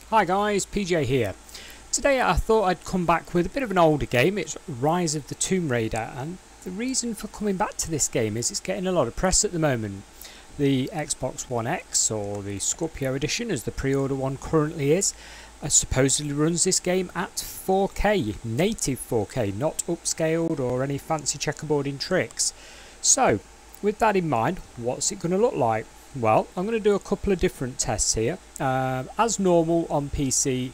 Hi guys, PJ here. Today I thought I'd come back with a bit of an older game. It's Rise of the Tomb Raider, and the reason for coming back to this game is it's getting a lot of press at the moment. The Xbox One X, or the Scorpio edition as the pre-order one currently is, supposedly runs this game at 4K, native 4K, not upscaled or any fancy checkerboarding tricks. So, with that in mind, what's it going to look like? Well, I'm going to do a couple of different tests here. As normal on PC,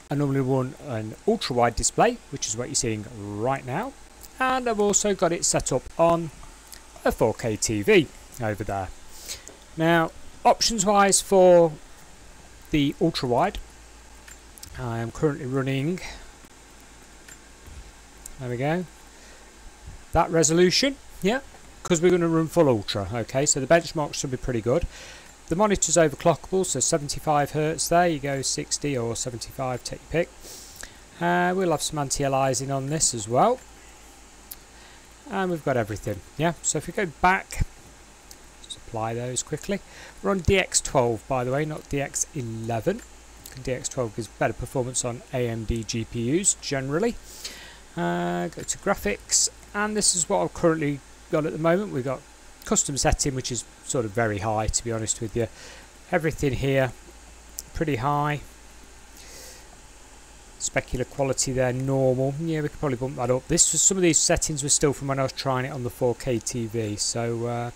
I normally run an ultra-wide display, which is what you're seeing right now. And I've also got it set up on a 4K TV over there. Now, options-wise for the ultra-wide, I am currently running, there we go, that resolution, yeah. Because we're going to run full ultra, okay, so the benchmark should be pretty good. The monitor's overclockable, so 75 Hz there, you go 60 or 75, take your pick. We'll have some anti-aliasing on this as well. And we've got everything, yeah. So if we go back, just apply those quickly. We're on DX12, by the way, not DX11. DX12 gives better performance on AMD GPUs, generally. Go to graphics, and this is what I've currently got at the moment. We've got custom setting, which is sort of very high, to be honest with you. Everything here pretty high. Specular quality there, normal. Yeah, we could probably bump that up. This was, some of these settings were still from when I was trying it on the 4K TV, so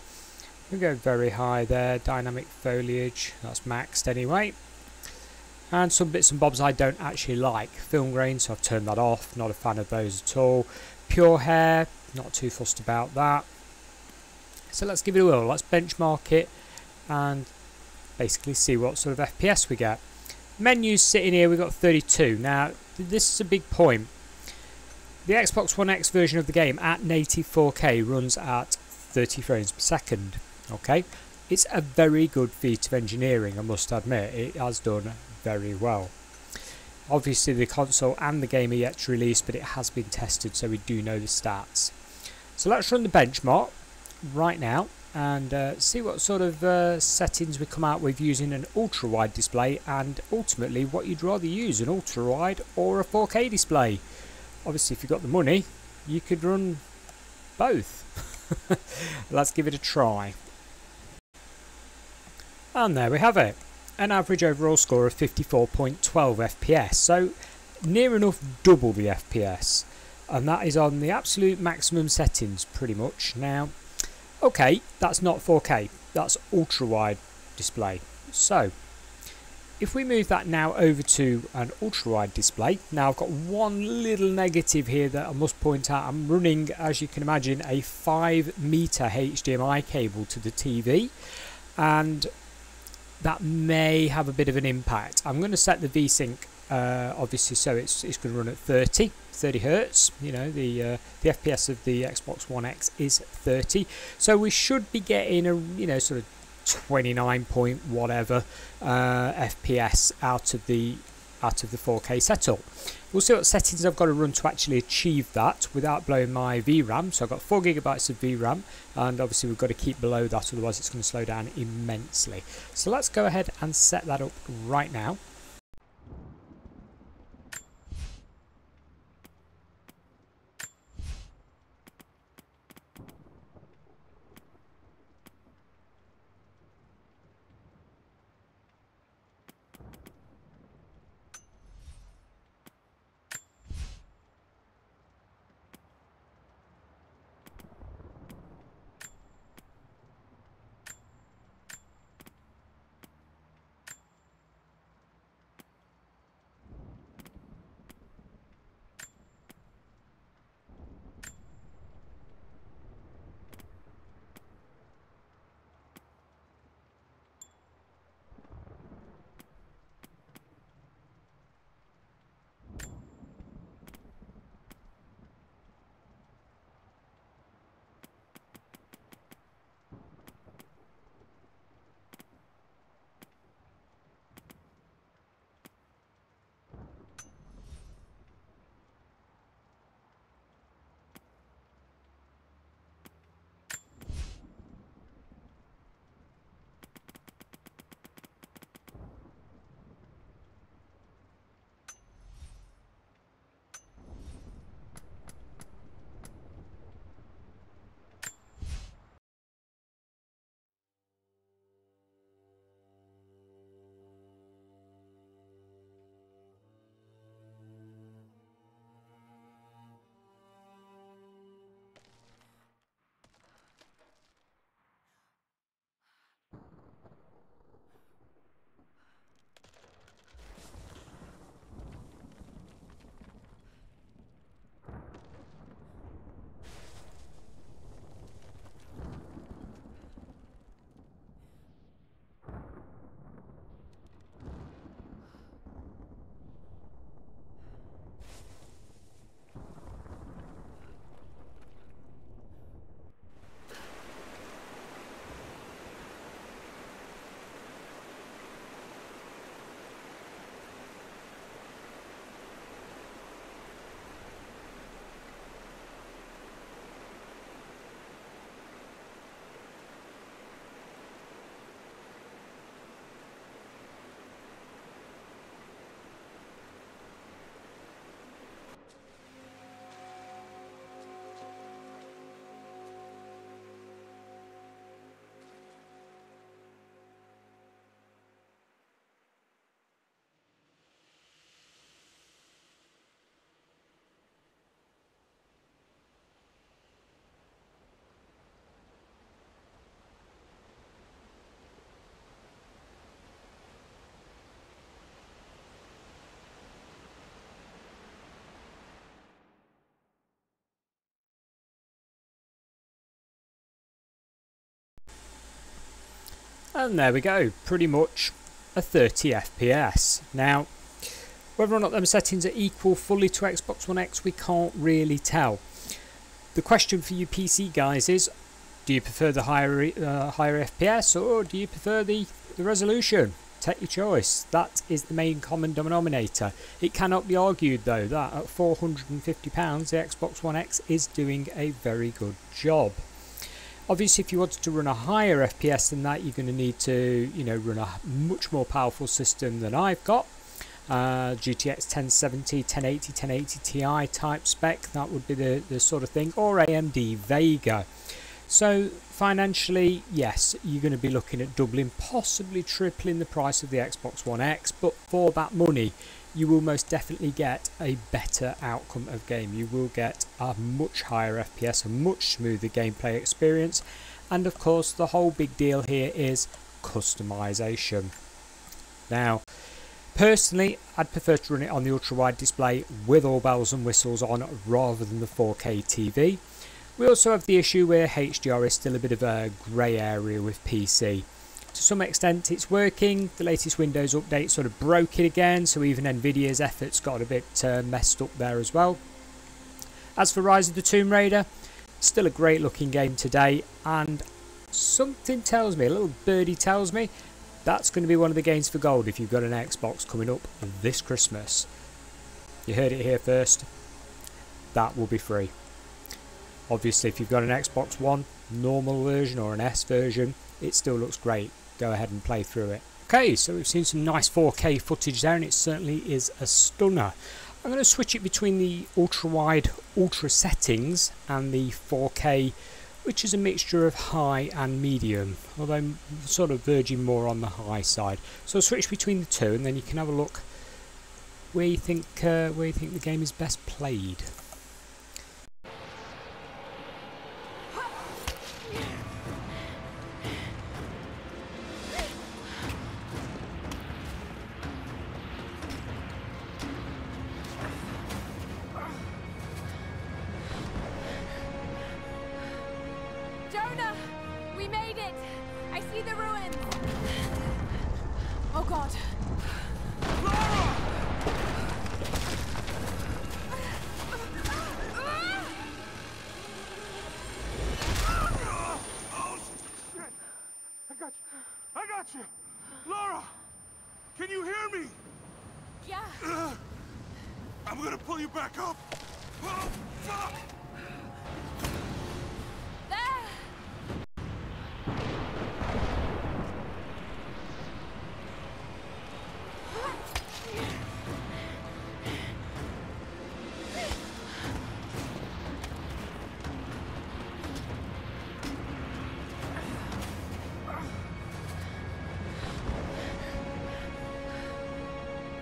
we go very high there. Dynamic foliage, that's maxed anyway. And some bits and bobs I don't actually like. Film grain, so I've turned that off. Not a fan of those at all. Pure hair, not too fussed about that. So let's give it a whirl. Let's benchmark it and basically see what sort of FPS we get. Menus sitting here, we've got 32. Now, this is a big point. The Xbox One X version of the game at native 4K runs at 30 frames per second. Okay, it's a very good feat of engineering, I must admit. It has done very well. Obviously the console and the game are yet to release, but it has been tested, so we do know the stats. So let's run the benchmark right now and see what sort of settings we come out with using an ultra-wide display, and ultimately what you'd rather use, an ultra-wide or a 4K display. Obviously if you've got the money, you could run both. Let's give it a try. And there we have it. An average overall score of 54.12 FPS, so near enough double the FPS, and that is on the absolute maximum settings pretty much. Now, okay, that's not 4K, that's ultra wide display. So if we move that now over to an ultra wide display, now I've got one little negative here that I must point out. I'm running, as you can imagine, a 5-meter HDMI cable to the TV, and that may have a bit of an impact. I'm going to set the VSync obviously, so it's going to run at 30 Hz. You know, the FPS of the Xbox One X is 30, so we should be getting a, you know, sort of 29 point whatever FPS out of the 4K setup. We'll see what settings I've got to run to actually achieve that without blowing my VRAM. So I've got 4 GB of VRAM, and obviously we've got to keep below that, otherwise it's going to slow down immensely. So let's go ahead and set that up right now. And there we go, pretty much a 30 FPS. Now, whether or not them settings are equal fully to Xbox One X, we can't really tell. The question for you PC guys is, do you prefer the higher FPS or do you prefer the resolution? Take your choice. That is the main common denominator. It cannot be argued though that at £450 the Xbox One X is doing a very good job. Obviously if you wanted to run a higher FPS than that, you're going to need to run a much more powerful system than I've got. GTX 1070, 1080, 1080 Ti type spec, that would be the sort of thing, or AMD Vega. So financially, yes, you're going to be looking at doubling, possibly tripling the price of the Xbox One X, but for that money you will most definitely get a better outcome of game. You will get a much higher FPS, a much smoother gameplay experience, and of course the whole big deal here is customization. Now, personally, I'd prefer to run it on the ultra-wide display with all bells and whistles on rather than the 4K TV. We also have the issue where HDR is still a bit of a grey area with PC. To some extent it's working. The latest Windows update sort of broke it again, so even Nvidia's efforts got a bit messed up there as well. As for Rise of the Tomb Raider, still a great looking game today, and something tells me, a little birdie tells me, that's going to be one of the games for gold if you've got an Xbox coming up this Christmas. You heard it here first. That will be free. Obviously if you've got an Xbox One normal version or an S version, it still looks great. Go ahead and play through it. Okay, so we've seen some nice 4K footage there, and it certainly is a stunner. I'm going to switch it between the ultra-wide ultra settings and the 4K, which is a mixture of high and medium, although I'm sort of verging more on the high side. So I'll switch between the two, and then you can have a look where you think the game is best played. Jonah! We made it! I see the ruins! Oh god! Lara! Oh, shit! I got you! Lara! Can you hear me? Yeah! I'm gonna pull you back up! Oh, fuck! There!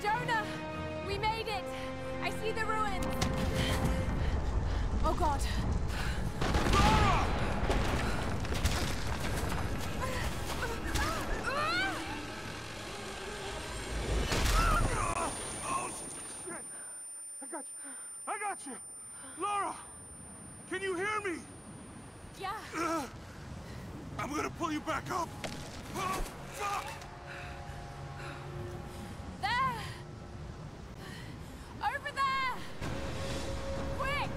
Jonah! We made it! I see the ruins! Oh god! Lara! Oh, shit! I got you! Lara! Can you hear me? Yeah! I'm gonna pull you back up! Oh, fuck! There! Over there! Quick!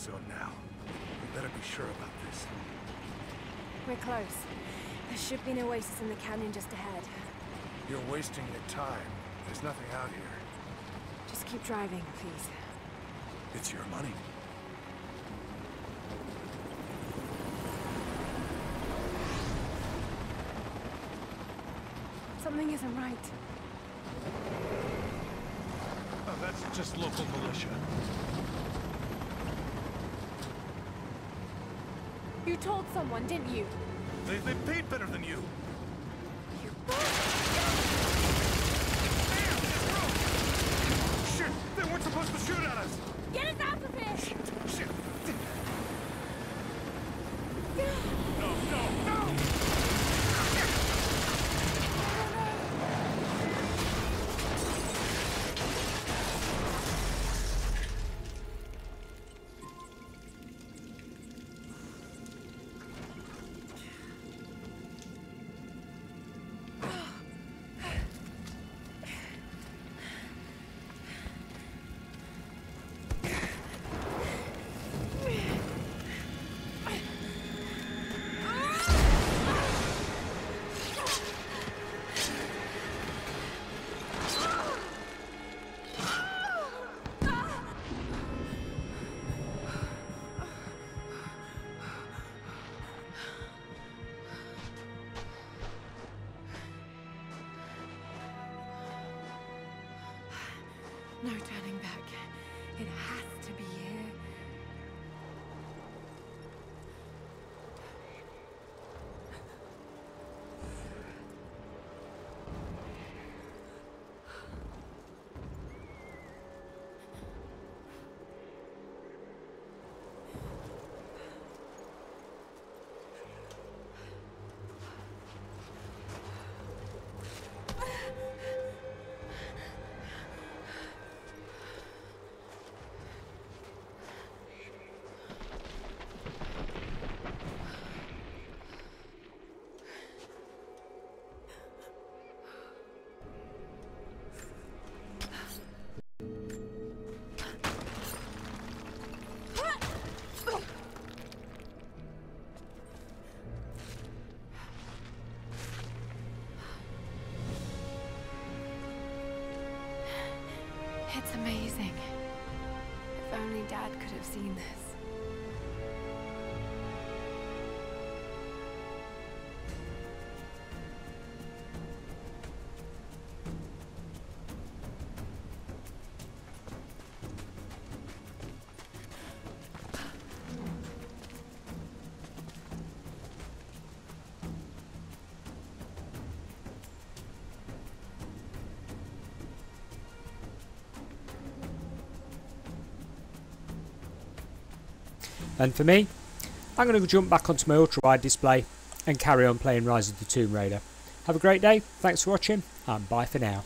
so now. We better be sure about this. We're close. There should be an oasis in the canyon just ahead. You're wasting your time. There's nothing out here. Just keep driving, please. It's your money. Something isn't right. Oh, that's just local militia. You told someone, didn't you? They paid better than you. You Shit! They weren't supposed to shoot at us! Get us out of here! Shit! No, no, no! No turning back. It has to be here. It's amazing. If only Dad could have seen this. And for me, I'm going to jump back onto my ultrawide display and carry on playing Rise of the Tomb Raider. Have a great day, thanks for watching, and bye for now.